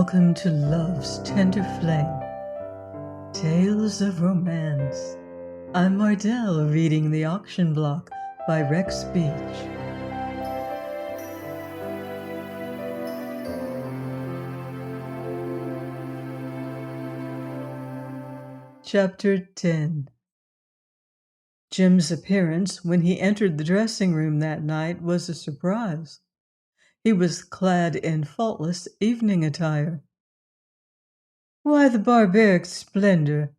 Welcome to Love's Tender Flame, Tales of Romance. I'm Mardell, reading The Auction Block by Rex Beach. Chapter 10. Jim's appearance when he entered the dressing room that night was a surprise. He was clad in faultless evening attire. "Why the barbaric splendor?"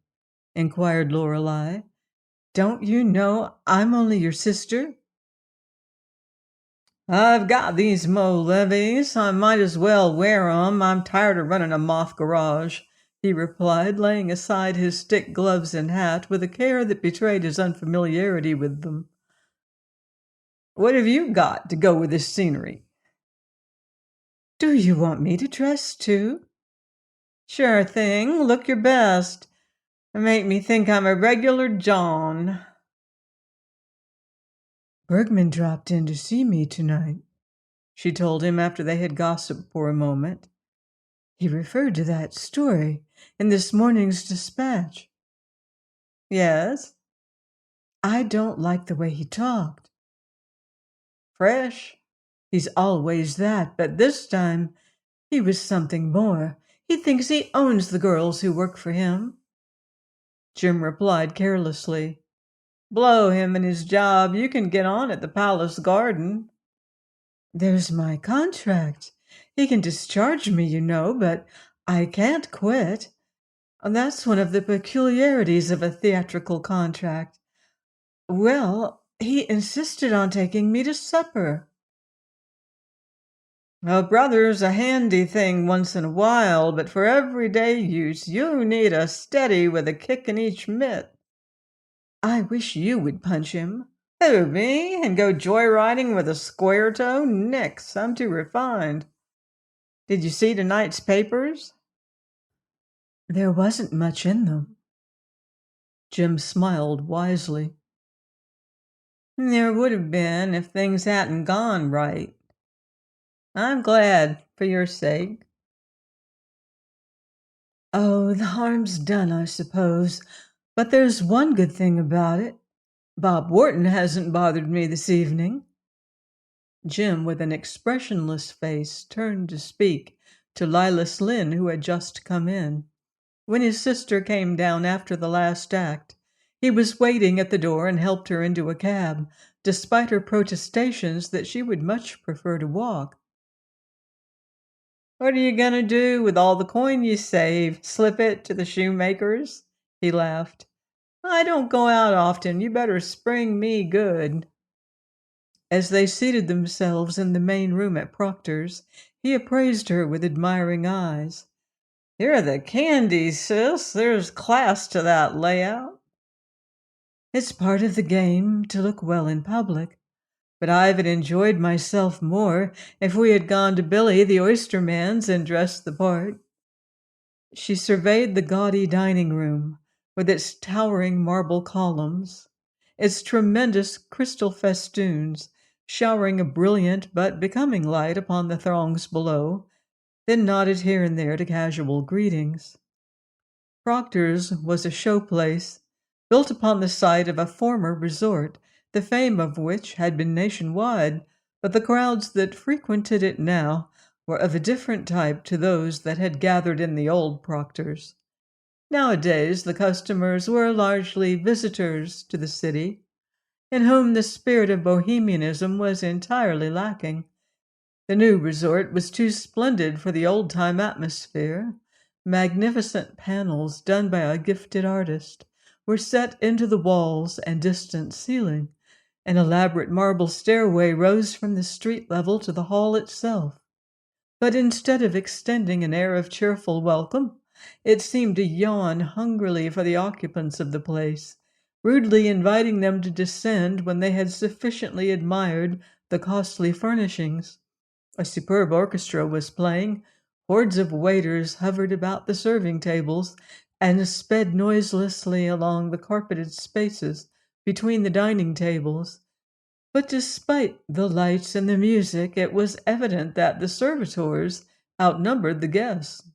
inquired Lorelei. "Don't you know I'm only your sister?" "I've got these Mo levies. I might as well wear 'em. I'm tired of running a moth garage," he replied, laying aside his stick gloves and hat with a care that betrayed his unfamiliarity with them. "What have you got to go with this scenery?" "Do you want me to dress too?" "Sure thing. Look your best. Make me think I'm a regular John." "Bergman dropped in to see me tonight," she told him after they had gossiped for a moment. "He referred to that story in this morning's dispatch." "Yes?" "I don't like the way he talked." "Fresh?" "He's always that, but this time he was something more. He thinks he owns the girls who work for him." Jim replied carelessly, "Blow him and his job. You can get on at the Palace Garden." "There's my contract. He can discharge me, you know, but I can't quit. That's one of the peculiarities of a theatrical contract. Well, he insisted on taking me to supper." "A brother's a handy thing once in a while, but for everyday use you need a steady with a kick in each mitt." "I wish you would punch him." "Who, me? And go joyriding with a square toe? Nix, I'm too refined." "Did you see tonight's papers?" "There wasn't much in them." Jim smiled wisely. "There would have been if things hadn't gone right. I'm glad, for your sake." "Oh, the harm's done, I suppose. But there's one good thing about it. Bob Wharton hasn't bothered me this evening." Jim, with an expressionless face, turned to speak to Lilas Lynn, who had just come in. When his sister came down after the last act, he was waiting at the door and helped her into a cab, despite her protestations that she would much prefer to walk. "What are you going to do with all the coin you save? Slip it to the shoemakers?" he laughed. "I don't go out often. You better spring me good." As they seated themselves in the main room at Proctor's, he appraised her with admiring eyes. "You're the candy, sis. There's class to that layout." "It's part of the game to look well in public. But I've enjoyed myself more if we had gone to Billy the Oyster Man's and dressed the part." She surveyed the gaudy dining room, with its towering marble columns, its tremendous crystal festoons, showering a brilliant but becoming light upon the throngs below, then nodded here and there to casual greetings. Proctor's was a showplace, built upon the site of a former resort, the fame of which had been nationwide, but the crowds that frequented it now were of a different type to those that had gathered in the old Proctor's. Nowadays, the customers were largely visitors to the city, in whom the spirit of bohemianism was entirely lacking. The new resort was too splendid for the old-time atmosphere. Magnificent panels done by a gifted artist were set into the walls and distant ceiling. An elaborate marble stairway rose from the street level to the hall itself. But instead of extending an air of cheerful welcome, it seemed to yawn hungrily for the occupants of the place, rudely inviting them to descend when they had sufficiently admired the costly furnishings. A superb orchestra was playing. Hordes of waiters hovered about the serving tables and sped noiselessly along the carpeted spaces between the dining tables. But despite the lights and the music, it was evident that the servitors outnumbered the guests.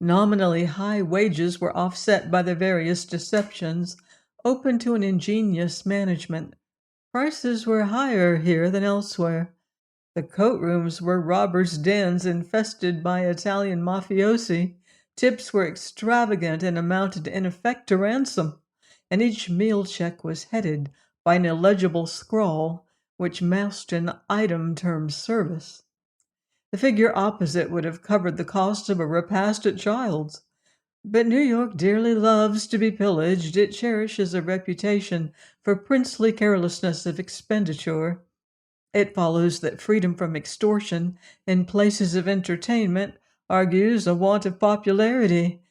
Nominally high wages were offset by the various deceptions open to an ingenious management. Prices were higher here than elsewhere. The coat rooms were robbers' dens infested by Italian mafiosi. Tips were extravagant and amounted in effect to ransom, and each meal check was headed by an illegible scrawl which masked an item termed service. The figure opposite would have covered the cost of a repast at Child's. But New York dearly loves to be pillaged. It cherishes a reputation for princely carelessness of expenditure. It follows that freedom from extortion in places of entertainment argues a want of popularity,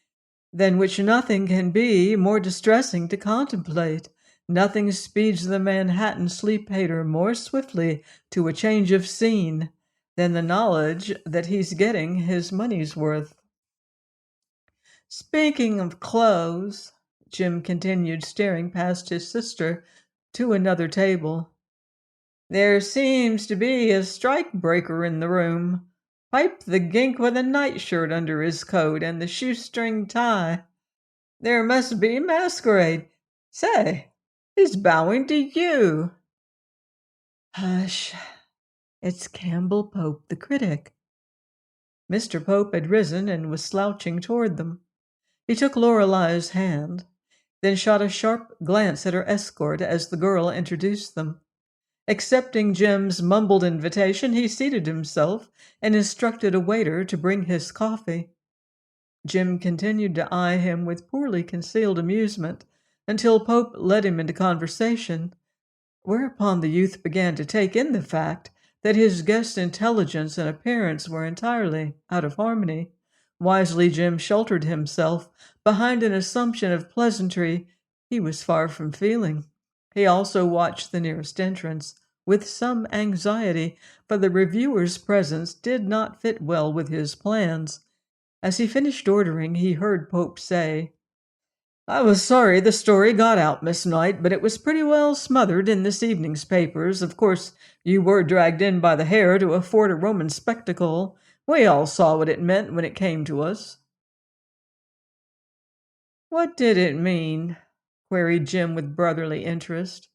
than which nothing can be more distressing to contemplate. Nothing speeds the Manhattan sleep hater more swiftly to a change of scene than the knowledge that he's getting his money's worth. Speaking of clothes, Jim continued, staring past his sister to another table. There seems to be a strike breaker in the room. Pipe the gink with a nightshirt under his coat and the shoestring tie. There must be masquerade. Say, he's bowing to you. Hush, it's Campbell Pope, the critic. Mr. Pope had risen and was slouching toward them. He took Lorelei's hand, then shot a sharp glance at her escort as the girl introduced them. Accepting Jim's mumbled invitation, he seated himself and instructed a waiter to bring his coffee. Jim continued to eye him with poorly concealed amusement until Pope led him into conversation, whereupon the youth began to take in the fact that his guest's intelligence and appearance were entirely out of harmony. Wisely, Jim sheltered himself behind an assumption of pleasantry he was far from feeling. He also watched the nearest entrance with some anxiety, for the reviewer's presence did not fit well with his plans. As he finished ordering, he heard Pope say, "I was sorry the story got out, Miss Knight, but it was pretty well smothered in this evening's papers. Of course, you were dragged in by the hair to afford a Roman spectacle. We all saw what it meant when it came to us." "What did it mean?" queried Jim with brotherly interest.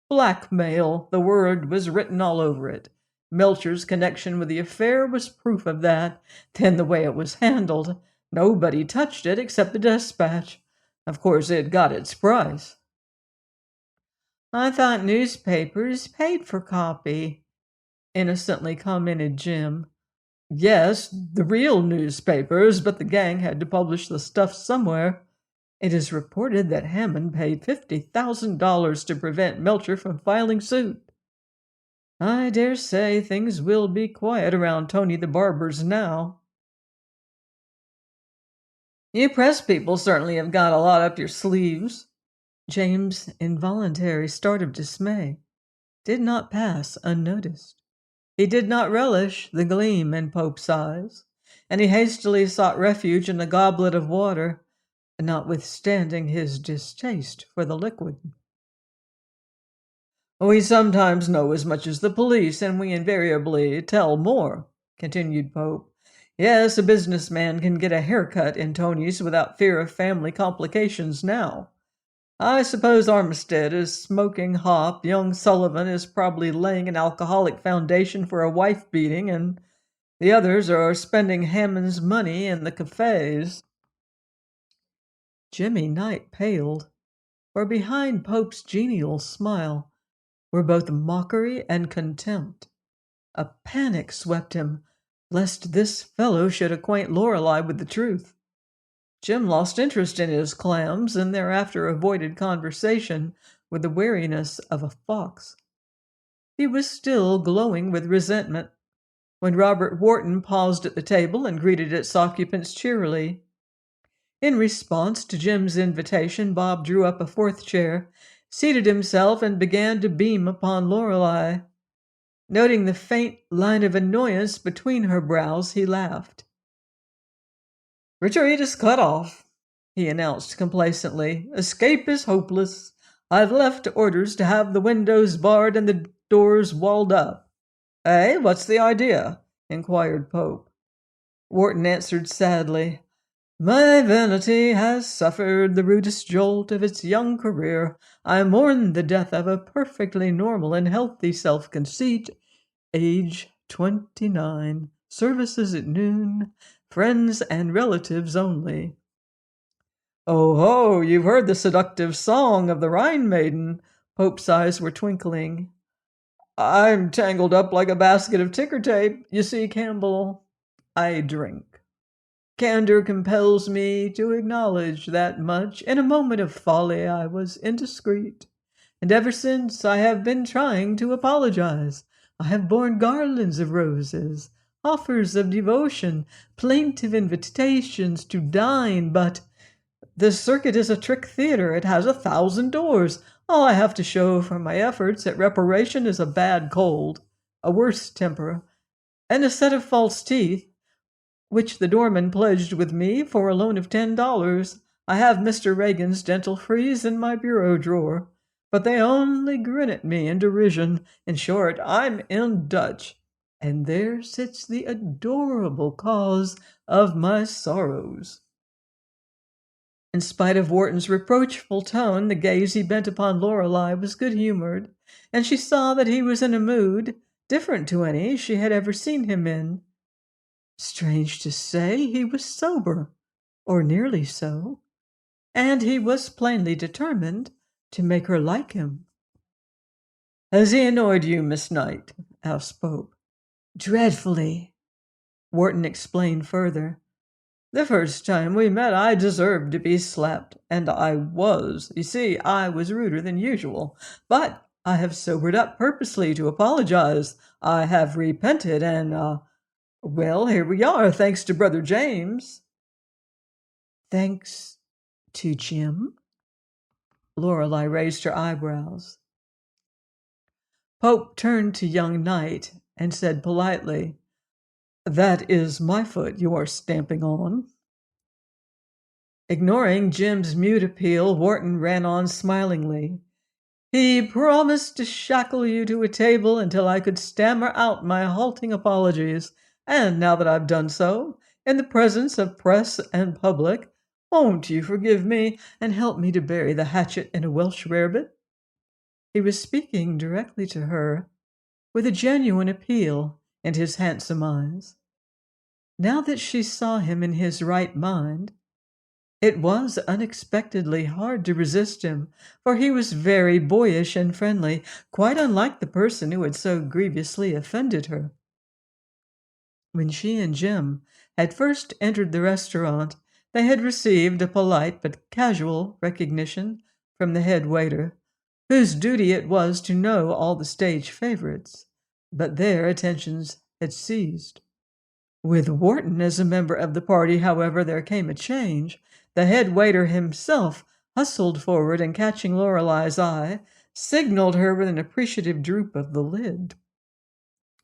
"Blackmail. The word was written all over it. Melcher's connection with the affair was proof of that. Then the way it was handled. Nobody touched it except the Dispatch. Of course, it got its price." "I thought newspapers paid for copy," innocently commented Jim. "Yes, the real newspapers, but the gang had to publish the stuff somewhere. It is reported that Hammond paid $50,000 to prevent Melcher from filing suit." "I dare say things will be quiet around Tony the Barber's now." "You press people certainly have got a lot up your sleeves." James' involuntary start of dismay did not pass unnoticed. He did not relish the gleam in Pope's eyes, and he hastily sought refuge in a goblet of water, notwithstanding his distaste for the liquid. "We sometimes know as much as the police, and we invariably tell more," continued Pope. "Yes, a businessman can get a haircut in Tony's without fear of family complications now. I suppose Armistead is smoking hop, young Sullivan is probably laying an alcoholic foundation for a wife-beating, and the others are spending Hammond's money in the cafes." Jimmy Knight paled, for behind Pope's genial smile were both mockery and contempt. A panic swept him, lest this fellow should acquaint Lorelei with the truth. Jim lost interest in his clams, and thereafter avoided conversation with the wariness of a fox. He was still glowing with resentment when Robert Wharton paused at the table and greeted its occupants cheerily. In response to Jim's invitation, Bob drew up a fourth chair, seated himself, and began to beam upon Lorelei. Noting the faint line of annoyance between her brows, he laughed. "Retreat is cut off," he announced complacently. "Escape is hopeless. I've left orders to have the windows barred and the doors walled up." "Eh? What's the idea?" inquired Pope. Wharton answered sadly. My vanity has suffered the rudest jolt of its young career. I mourn the death of a perfectly normal and healthy self-conceit. Age 29. Services at noon. Friends and relatives only. Oh ho, you've heard the seductive song of the Rhine maiden. Pope's eyes were twinkling. I'm tangled up like a basket of ticker tape. You see, Campbell, I drink. Candor compels me to acknowledge that much. In a moment of folly, I was indiscreet. And ever since, I have been trying to apologize. I have borne garlands of roses, offers of devotion, plaintive invitations to dine, but this circuit is a trick theater. It has 1,000 doors. All I have to show for my efforts at reparation is a bad cold, a worse temper, and a set of false teeth, which the doorman pledged with me for a loan of $10. I have Mr. Reagan's dental freeze in my bureau drawer, but they only grin at me in derision. In short, I'm in Dutch, and there sits the adorable cause of my sorrows. In spite of Wharton's reproachful tone, the gaze he bent upon Lorelei was good-humored, and she saw that he was in a mood different to any she had ever seen him in. Strange to say, he was sober, or nearly so, and he was plainly determined to make her like him. Has he annoyed you, Miss Knight? asked Pope. Dreadfully, Wharton explained further. The first time we met, I deserved to be slapped, and I was. You see, I was ruder than usual, but I have sobered up purposely to apologize. I have repented, and, well, here we are, thanks to Brother James. Thanks to Jim? Lorelei raised her eyebrows. Pope turned to young Knight and said politely, That is my foot you are stamping on. Ignoring Jim's mute appeal, Wharton ran on smilingly. He promised to shackle you to a table until I could stammer out my halting apologies, and now that I've done so, in the presence of press and public, won't you forgive me and help me to bury the hatchet in a Welsh rarebit? He was speaking directly to her, with a genuine appeal in his handsome eyes. Now that she saw him in his right mind, it was unexpectedly hard to resist him, for he was very boyish and friendly, quite unlike the person who had so grievously offended her. When she and Jim had first entered the restaurant, they had received a polite but casual recognition from the head waiter, whose duty it was to know all the stage favorites, but their attentions had ceased. With Wharton as a member of the party, however, there came a change. The head waiter himself hustled forward and, catching Lorelei's eye, signaled her with an appreciative droop of the lid.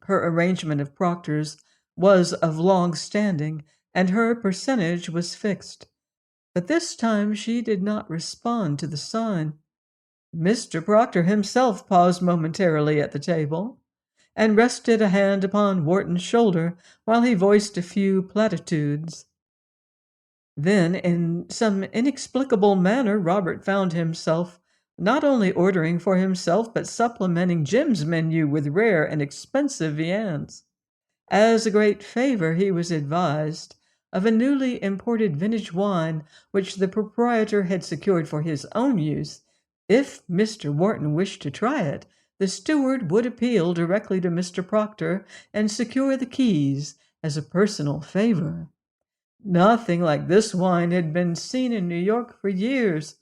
Her arrangement of proctors was of long standing, and her percentage was fixed. But this time she did not respond to the sign. Mr. Proctor himself paused momentarily at the table and rested a hand upon Wharton's shoulder while he voiced a few platitudes. Then, in some inexplicable manner, Robert found himself not only ordering for himself but supplementing Jim's menu with rare and expensive viands. As a great favor, he was advised of a newly imported vintage wine which the proprietor had secured for his own use. If Mr. Wharton wished to try it, the steward would appeal directly to Mr. Proctor and secure the keys as a personal favor. Nothing like this wine had been seen in New York for years,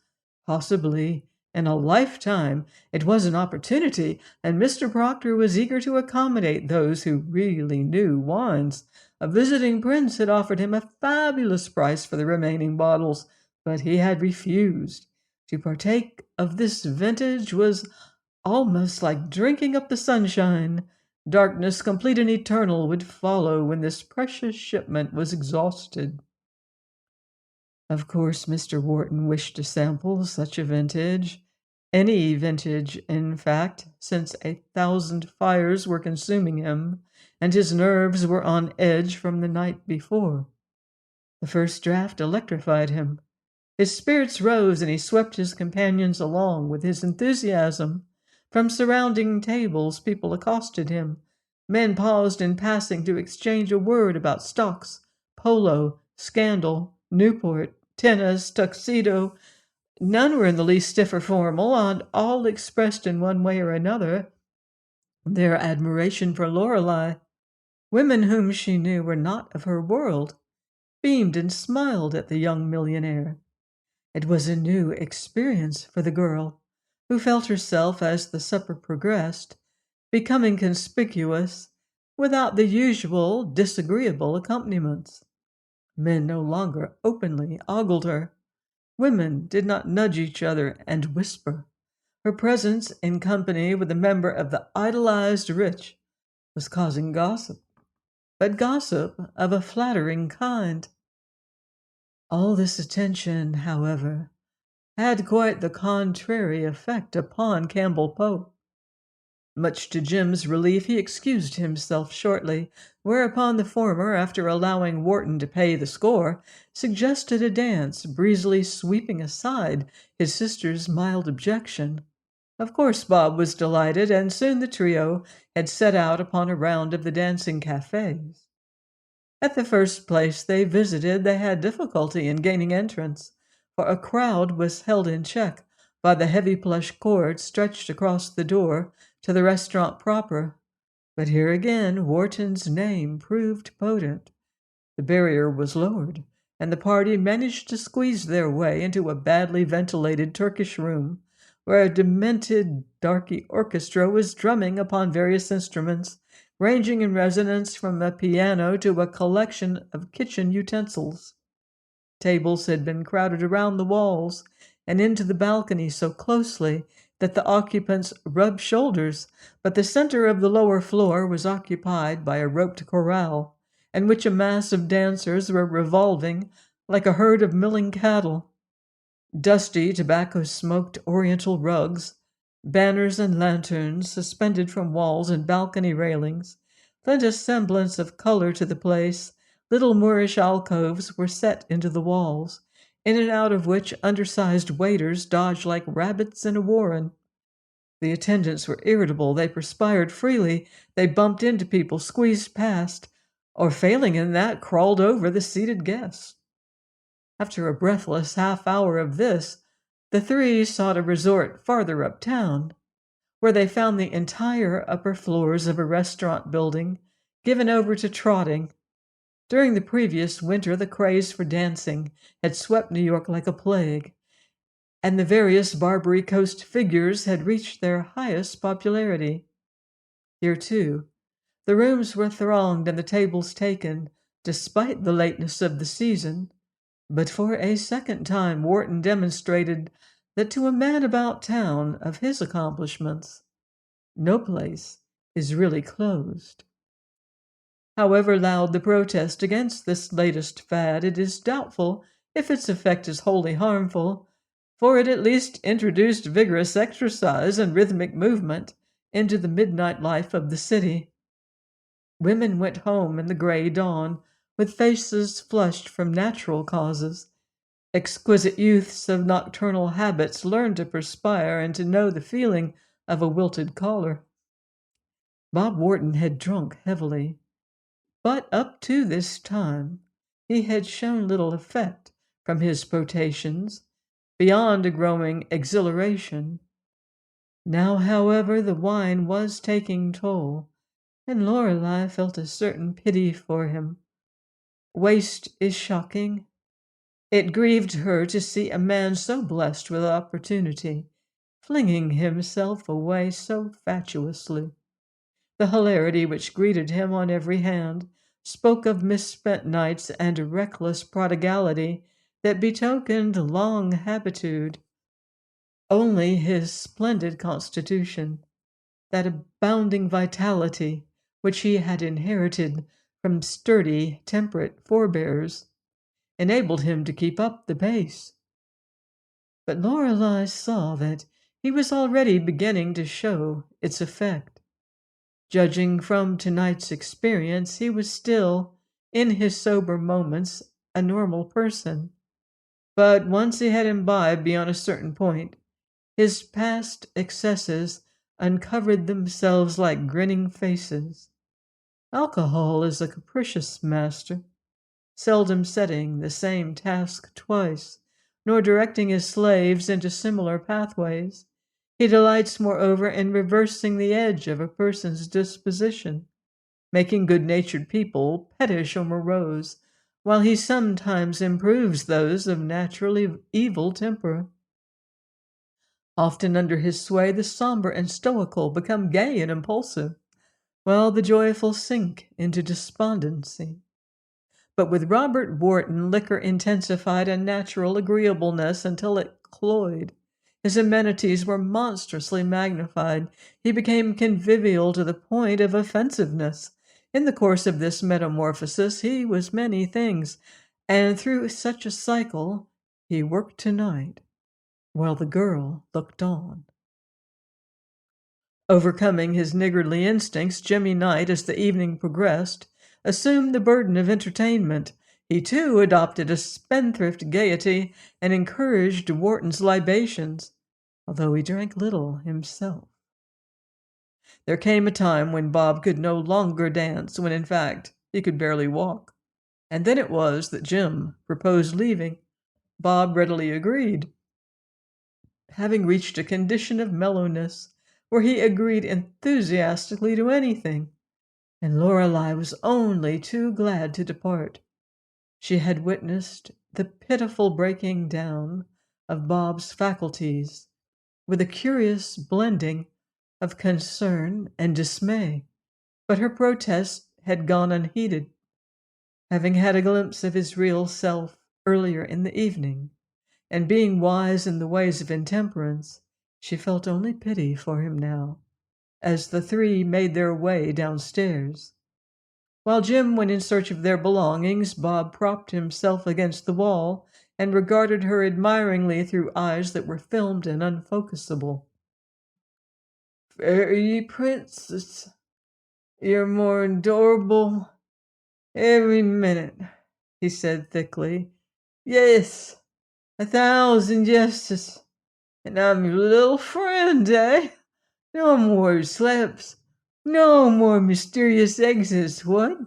possibly in a lifetime. It was an opportunity, and Mr. Proctor was eager to accommodate those who really knew wines. A visiting prince had offered him a fabulous price for the remaining bottles, but he had refused. To partake of this vintage was almost like drinking up the sunshine. Darkness complete and eternal would follow when this precious shipment was exhausted. Of course, Mr. Wharton wished to sample such a vintage, any vintage, in fact, since 1,000 fires were consuming him, and his nerves were on edge from the night before. The first draft electrified him. His spirits rose and he swept his companions along with his enthusiasm. From surrounding tables, people accosted him. Men paused in passing to exchange a word about stocks, polo, scandal, Newport, tennis, tuxedo. None were in the least stiff or formal, and all expressed in one way or another their admiration for Lorelei. Women whom she knew were not of her world beamed and smiled at the young millionaire. It was a new experience for the girl, who felt herself, as the supper progressed, becoming conspicuous without the usual disagreeable accompaniments. Men no longer openly ogled her. Women did not nudge each other and whisper. Her presence in company with a member of the idolized rich was causing gossip, but gossip of a flattering kind. All this attention, however, had quite the contrary effect upon Campbell Pope. Much to Jim's relief, he excused himself shortly, whereupon the former, after allowing Wharton to pay the score, suggested a dance, breezily sweeping aside his sister's mild objection. Of course, Bob was delighted, and soon the trio had set out upon a round of the dancing cafes. At the first place they visited, they had difficulty in gaining entrance, for a crowd was held in check by the heavy plush cord stretched across the door to the restaurant proper. But here again Wharton's name proved potent. The barrier was lowered, and the party managed to squeeze their way into a badly ventilated Turkish room, where a demented darky orchestra was drumming upon various instruments, ranging in resonance from a piano to a collection of kitchen utensils. Tables had been crowded around the walls and into the balcony so closely that the occupants rubbed shoulders, but the center of the lower floor was occupied by a roped corral, in which a mass of dancers were revolving like a herd of milling cattle. Dusty, tobacco-smoked oriental rugs, banners and lanterns suspended from walls and balcony railings lent a semblance of color to the place. Little Moorish alcoves were set into the walls, in and out of which undersized waiters dodged like rabbits in a warren. The attendants were irritable, they perspired freely, they bumped into people, squeezed past, or failing in that, crawled over the seated guests. After a breathless half-hour of this, the three sought a resort farther uptown, where they found the entire upper floors of a restaurant building given over to trotting. During the previous winter, the craze for dancing had swept New York like a plague, and the various Barbary Coast figures had reached their highest popularity. Here, too, the rooms were thronged and the tables taken, despite the lateness of the season. But for a second time, Wharton demonstrated that to a man about town of his accomplishments, no place is really closed. However loud the protest against this latest fad, it is doubtful if its effect is wholly harmful, for it at least introduced vigorous exercise and rhythmic movement into the midnight life of the city. Women went home in the gray dawn with faces flushed from natural causes. Exquisite youths of nocturnal habits learned to perspire and to know the feeling of a wilted collar. Bob Wharton had drunk heavily, but up to this time he had shown little effect from his potations, beyond a growing exhilaration. Now, however, the wine was taking toll, and Lorelei felt a certain pity for him. Waste is shocking. It grieved her to see a man so blessed with opportunity, flinging himself away so fatuously. The hilarity which greeted him on every hand spoke of misspent nights and a reckless prodigality that betokened long habitude. Only his splendid constitution, that abounding vitality which he had inherited from sturdy, temperate forebears, enabled him to keep up the pace. But Lorelei saw that he was already beginning to show its effect. Judging from tonight's experience, he was still, in his sober moments, a normal person. But once he had imbibed beyond a certain point, his past excesses uncovered themselves like grinning faces. Alcohol is a capricious master, seldom setting the same task twice, nor directing his slaves into similar pathways. He delights, moreover, in reversing the edge of a person's disposition, making good-natured people pettish or morose, while he sometimes improves those of naturally evil temper. Often under his sway, the somber and stoical become gay and impulsive, while the joyful sink into despondency. But with Robert Wharton, liquor intensified a natural agreeableness until it cloyed. His amenities were monstrously magnified. He became convivial to the point of offensiveness. In the course of this metamorphosis, he was many things, and through such a cycle, he worked tonight, while the girl looked on. Overcoming his niggardly instincts, Jimmy Knight, as the evening progressed, assumed the burden of entertainment. He too adopted a spendthrift gaiety and encouraged Wharton's libations, although he drank little himself. There came a time when Bob could no longer dance, when in fact he could barely walk. And then it was that Jim proposed leaving. Bob readily agreed, having reached a condition of mellowness where he agreed enthusiastically to anything, and Lorelei was only too glad to depart. She had witnessed the pitiful breaking down of Bob's faculties, with a curious blending of concern and dismay, but her protest had gone unheeded, having had a glimpse of his real self earlier in the evening, and being wise in the ways of intemperance, she felt only pity for him now, as the three made their way downstairs. While Jim went in search of their belongings, Bob propped himself against the wall and regarded her admiringly through eyes that were filmed and unfocusable. "Fairy princess, you're more adorable every minute," he said thickly. "Yes, 1,000 yeses, and I'm your little friend, eh? No more slaps, no more mysterious exits, what?"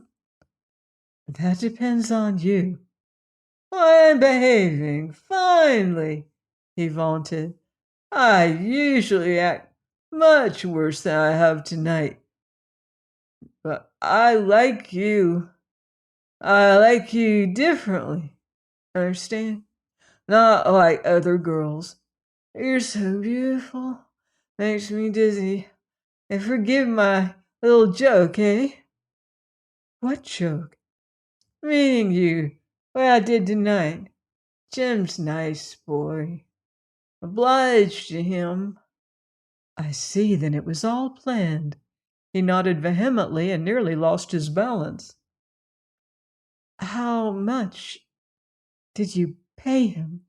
"That depends on you." "I'm behaving finely," he vaunted. "I usually act much worse than I have tonight. But I like you. I like you differently. Understand? Not like other girls. You're so beautiful. Makes me dizzy. And forgive my little joke, eh?" "What joke?" "Meeting you. What I did tonight. Jim's nice boy. Obliged to him." "I see, then it was all planned." He nodded vehemently and nearly lost his balance. "How much did you pay him?"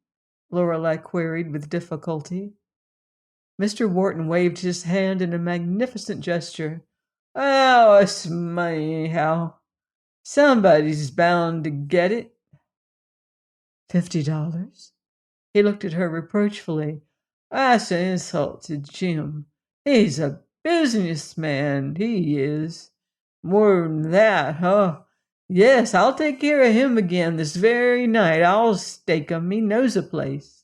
Lorelei queried with difficulty. Mr. Wharton waved his hand in a magnificent gesture. "Oh, it's money anyhow. Somebody's bound to get it." $50? He looked at her reproachfully. "That's an insult to Jim. He's a businessman, he is. More than that, huh? Yes, I'll take care of him again this very night. I'll stake him. He knows a place."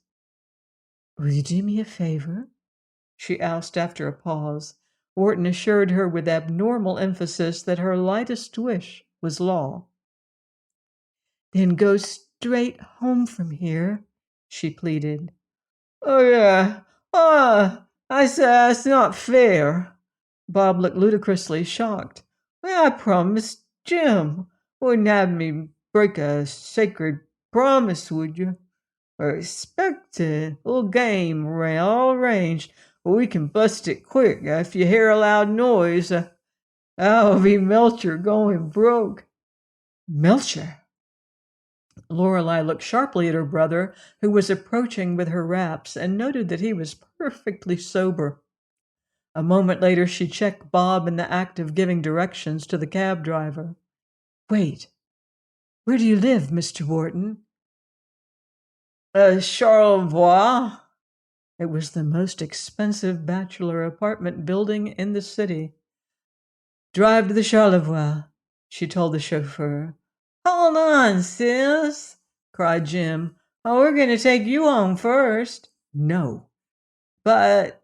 "Will you do me a favor?" she asked after a pause. Wharton assured her with abnormal emphasis that her lightest wish was law. "Then go straight home from here," she pleaded. "Oh, yeah. I said that's not fair." Bob looked ludicrously shocked. "I promised Jim. Wouldn't have me break a sacred promise, would you? Respected. Little game all arranged. We can bust it quick. If you hear a loud noise, that'll be Melcher going broke." "Melcher?" Lorelei looked sharply at her brother, who was approaching with her wraps, and noted that he was perfectly sober. A moment later, she checked Bob in the act of giving directions to the cab driver. Wait, where do you live, Mr. Wharton? Charlevoix. It was the most expensive bachelor apartment building in the city. Drive to the Charlevoix, she told the chauffeur. Hold on, sis, cried Jim. Oh, we're going to take you home first. No. But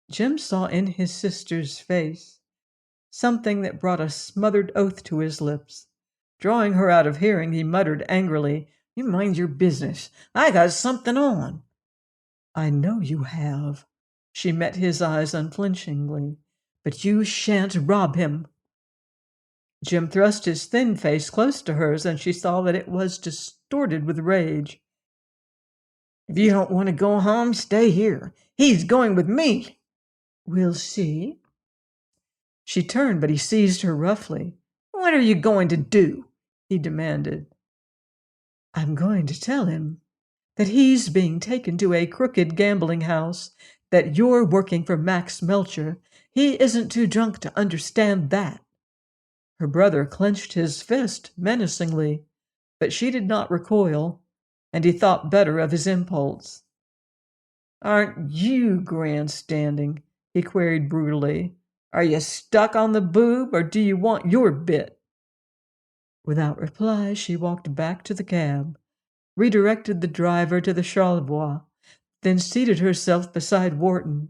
Jim saw in his sister's face something that brought a smothered oath to his lips. Drawing her out of hearing, he muttered angrily, You mind your business. I got something on. I know you have. She met his eyes unflinchingly. But you shan't rob him. Jim thrust his thin face close to hers, and she saw that it was distorted with rage. If you don't want to go home, stay here. He's going with me. We'll see. She turned, but he seized her roughly. What are you going to do? He demanded. I'm going to tell him that he's being taken to a crooked gambling house, that you're working for Max Melcher. He isn't too drunk to understand that. Her brother clenched his fist menacingly, but she did not recoil, and he thought better of his impulse. Aren't you grandstanding? He queried brutally. Are you stuck on the boob, or do you want your bit? Without reply, she walked back to the cab, redirected the driver to the Charlevoix, then seated herself beside Wharton,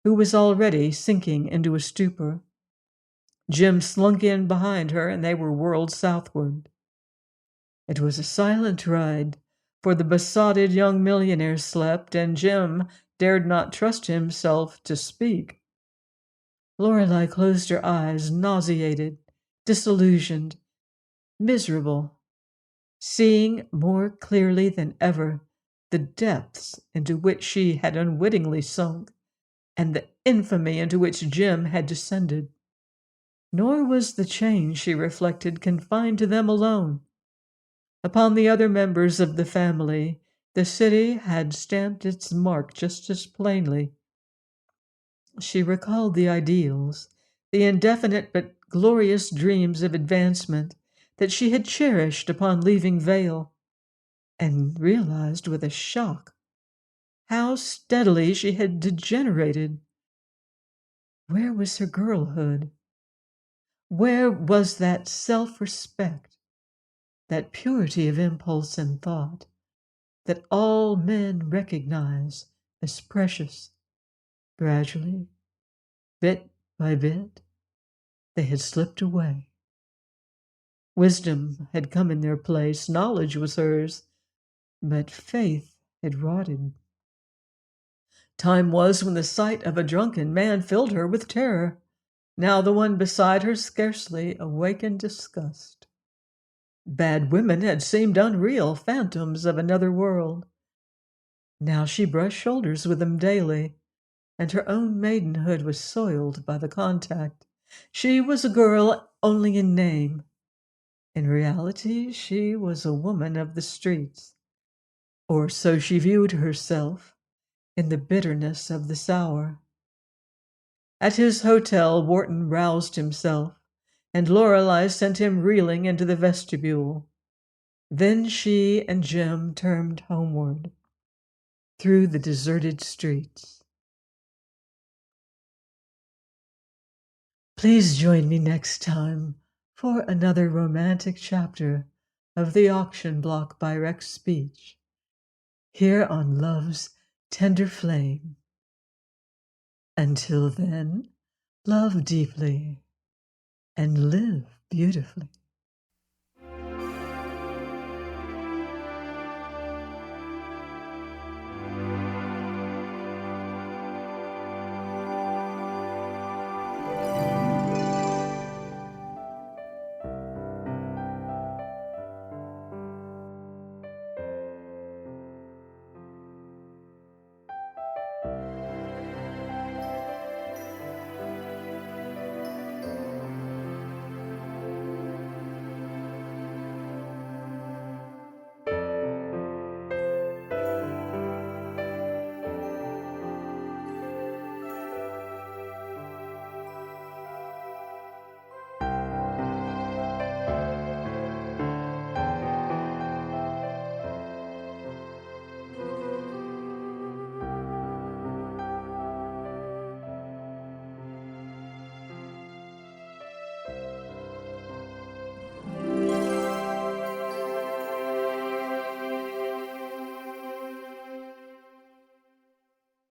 who was already sinking into a stupor. Jim slunk in behind her, and they were whirled southward. It was a silent ride, for the besotted young millionaire slept, and Jim dared not trust himself to speak. Lorelei closed her eyes, nauseated, disillusioned, miserable, seeing more clearly than ever the depths into which she had unwittingly sunk, and the infamy into which Jim had descended. Nor was the change, she reflected, confined to them alone. Upon the other members of the family, the city had stamped its mark just as plainly. She recalled the ideals, the indefinite but glorious dreams of advancement that she had cherished upon leaving Vale, and realized with a shock how steadily she had degenerated. Where was her girlhood? Where was that self-respect, that purity of impulse and thought that all men recognize as precious? Gradually, bit by bit, they had slipped away. Wisdom had come in their place, knowledge was hers, but faith had rotted. Time was when the sight of a drunken man filled her with terror. Now the one beside her scarcely awakened disgust. Bad women had seemed unreal, phantoms of another world. Now she brushed shoulders with them daily, and her own maidenhood was soiled by the contact. She was a girl only in name. In reality, she was a woman of the streets, or so she viewed herself in the bitterness of this hour. At his hotel, Wharton roused himself, and Lorelei sent him reeling into the vestibule. Then she and Jim turned homeward through the deserted streets. Please join me next time for another romantic chapter of The Auction Block by Rex Speech, here on Love's Tender Flame. Until then, love deeply and live beautifully.